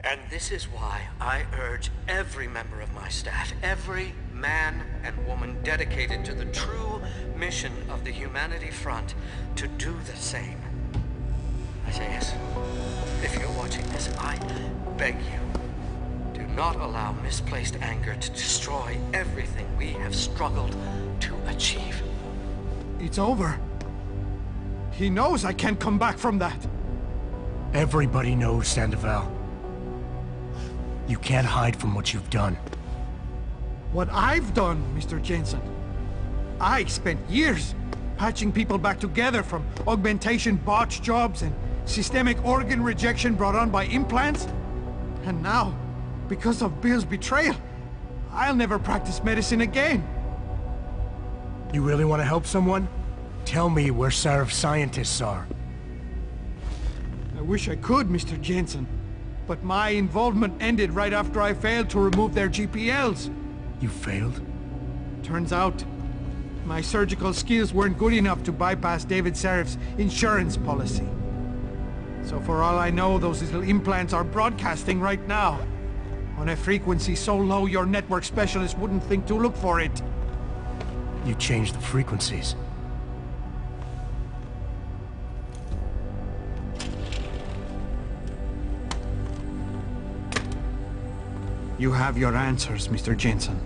And this is why I urge every member of my staff, every man and woman dedicated to the true mission of the Humanity Front, to do the same. Isaias, if you're watching this, I beg you, do not allow misplaced anger to destroy everything we have struggled to achieve. It's over. He knows I can't come back from that. Everybody knows, Sandoval. You can't hide from what you've done. What I've done, Mr. Jensen. I spent years patching people back together from augmentation botch jobs and systemic organ rejection brought on by implants. And now, because of Bill's betrayal, I'll never practice medicine again. You really want to help someone? Tell me where Sarif's scientists are. I wish I could, Mr. Jensen. But my involvement ended right after I failed to remove their GPLs. You failed? Turns out, my surgical skills weren't good enough to bypass David Sarif's insurance policy. So for all I know, those little implants are broadcasting right now, on a frequency so low your network specialist wouldn't think to look for it. You changed the frequencies. You have your answers, Mr. Jensen.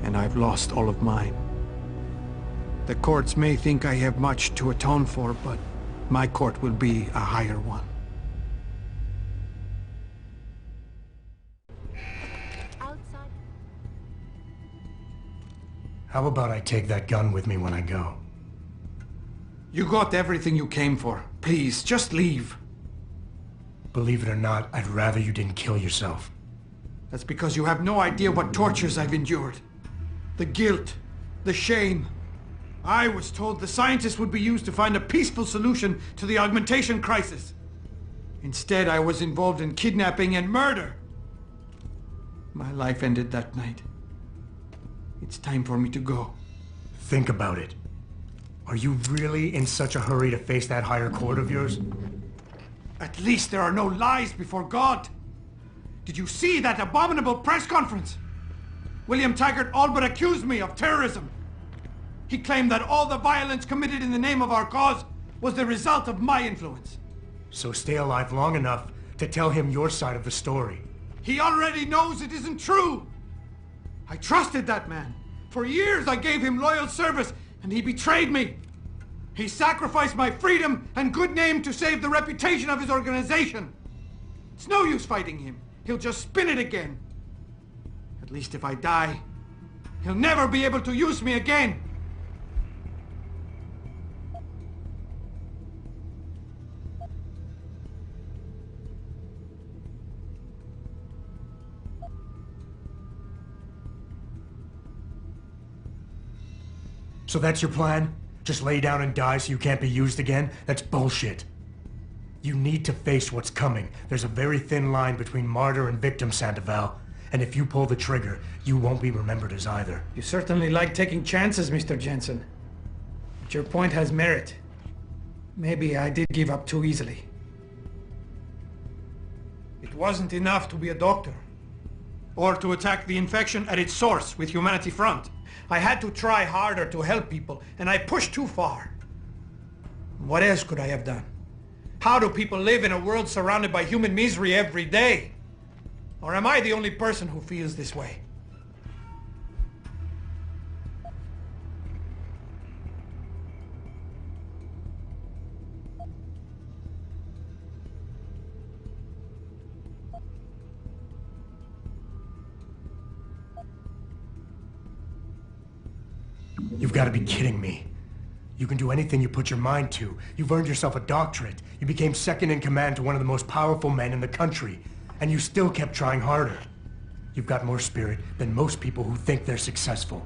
And I've lost all of mine. The courts may think I have much to atone for, but my court will be a higher one. Outside. How about I take that gun with me when I go? You got everything you came for. Please, just leave. Believe it or not, I'd rather you didn't kill yourself. That's because you have no idea what tortures I've endured. The guilt, the shame. I was told the scientists would be used to find a peaceful solution to the augmentation crisis. Instead, I was involved in kidnapping and murder. My life ended that night. It's time for me to go. Think about it. Are you really in such a hurry to face that higher court of yours? At least there are no lies before God. Did you see that abominable press conference? William Taggart all but accused me of terrorism. He claimed that all the violence committed in the name of our cause was the result of my influence. So stay alive long enough to tell him your side of the story. He already knows it isn't true. I trusted that man. For years I gave him loyal service, and he betrayed me. He sacrificed my freedom and good name to save the reputation of his organization. It's no use fighting him. He'll just spin it again. At least if I die, he'll never be able to use me again. So that's your plan? Just lay down and die so you can't be used again? That's bullshit. You need to face what's coming. There's a very thin line between martyr and victim, Sandoval. And if you pull the trigger, you won't be remembered as either. You certainly like taking chances, Mr. Jensen. But your point has merit. Maybe I did give up too easily. It wasn't enough to be a doctor, or to attack the infection at its source with Humanity Front. I had to try harder to help people, and I pushed too far. What else could I have done? How do people live in a world surrounded by human misery every day? Or am I the only person who feels this way? You've got to be kidding me. You can do anything you put your mind to. You've earned yourself a doctorate. You became second in command to one of the most powerful men in the country. And you still kept trying harder. You've got more spirit than most people who think they're successful.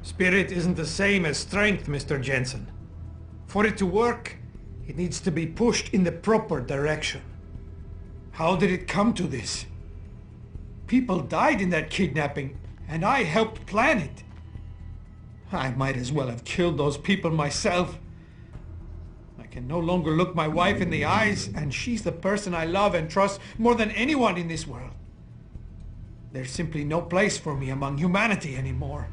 Spirit isn't the same as strength, Mr. Jensen. For it to work, it needs to be pushed in the proper direction. How did it come to this? People died in that kidnapping, and I helped plan it. I might as well have killed those people myself. I can no longer look my wife in the eyes, and she's the person I love and trust more than anyone in this world. There's simply no place for me among humanity anymore.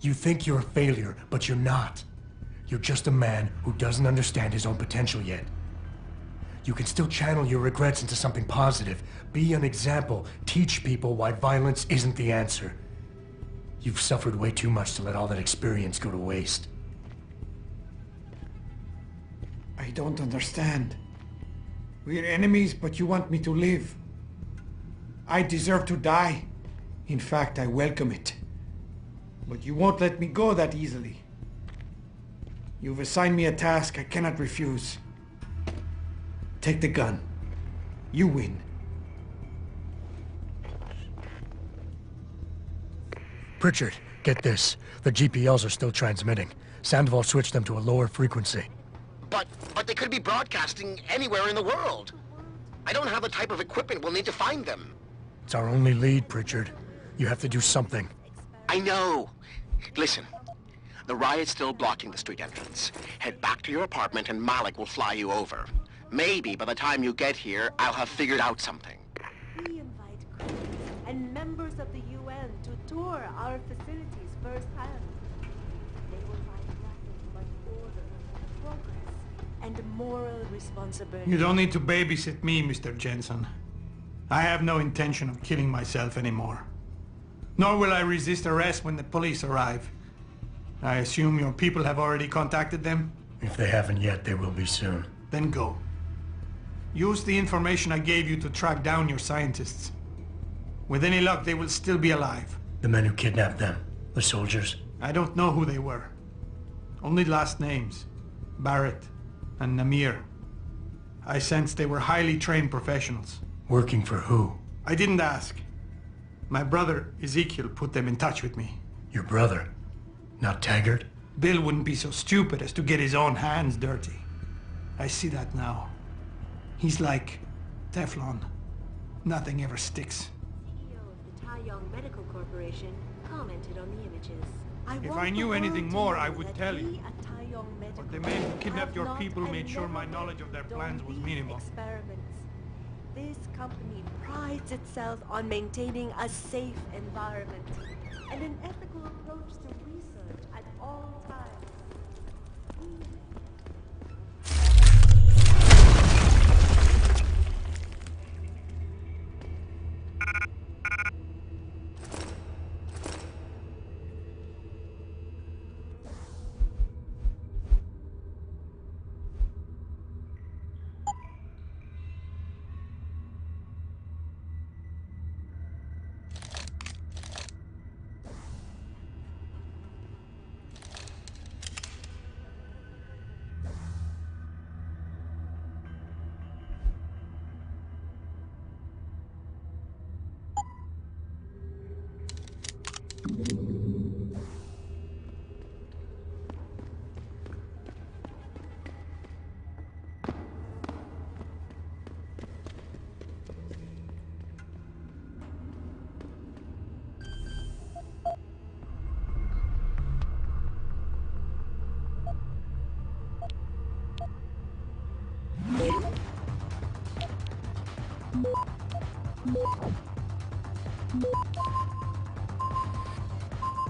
You think you're a failure, but you're not. You're just a man who doesn't understand his own potential yet. You can still channel your regrets into something positive. Be an example. Teach people why violence isn't the answer. You've suffered way too much to let all that experience go to waste. I don't understand. We're enemies, but you want me to live. I deserve to die. In fact, I welcome it. But you won't let me go that easily. You've assigned me a task I cannot refuse. Take the gun. You win. Pritchard, get this. The GPLs are still transmitting. Sandoval switched them to a lower frequency. But they could be broadcasting anywhere in the world. I don't have the type of equipment we'll need to find them. It's our only lead, Pritchard. You have to do something. I know. Listen, the riot's still blocking the street entrance. Head back to your apartment and Malik will fly you over. Maybe by the time you get here, I'll have figured out something. We invite crews and members of the UN to tour our facilities firsthand. They will find nothing but order, progress, and moral responsibility. You don't need to babysit me, Mr. Jensen. I have no intention of killing myself anymore. Nor will I resist arrest when the police arrive. I assume your people have already contacted them? If they haven't yet, they will be soon. Then go. Use the information I gave you to track down your scientists. With any luck, they will still be alive. The men who kidnapped them, the soldiers. I don't know who they were. Only last names. Barrett and Namir. I sensed they were highly trained professionals. Working for who? I didn't ask. My brother, Ezekiel, put them in touch with me. Your brother? Not Taggart? Bill wouldn't be so stupid as to get his own hands dirty. I see that now. He's like Teflon. Nothing ever sticks. CEO of the Taeyong Medical Corporation commented on the images. If I knew anything more, I would tell you. But the men who kidnapped your people made sure my knowledge of their plans was minimal. Experiments. This company prides itself on maintaining a safe environment and an ethical approach to research at all times.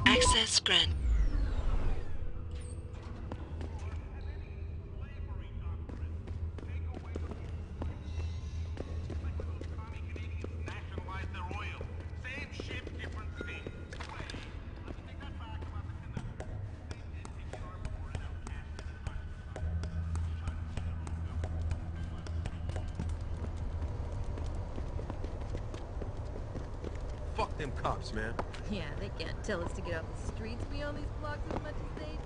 Access granted. Fuck them cops, man. Yeah, they can't tell us to get off the streets beyond these blocks as much as they do.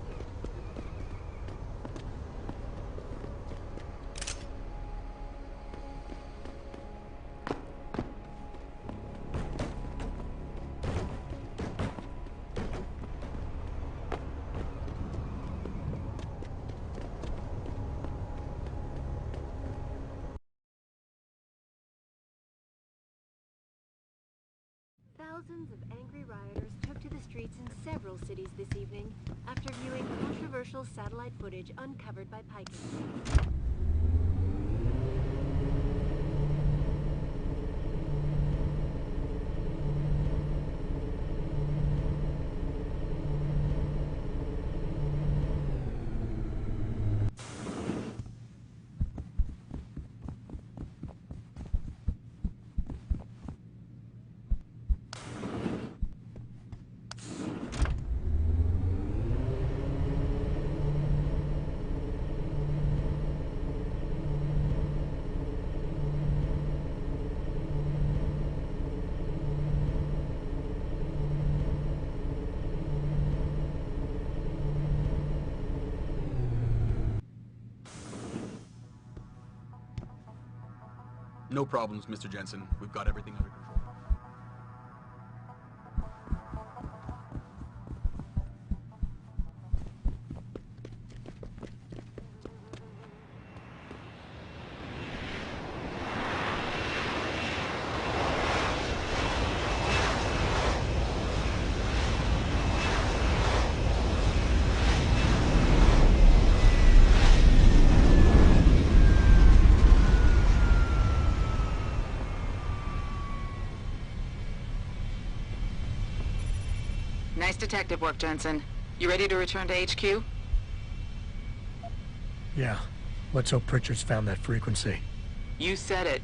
Thousands of angry rioters took to the streets in several cities this evening after viewing controversial satellite footage uncovered by Pikers. No problems, Mr. Jensen. We've got everything under control. Nice detective work, Jensen. You ready to return to HQ? Yeah. Let's hope Pritchard's found that frequency. You said it.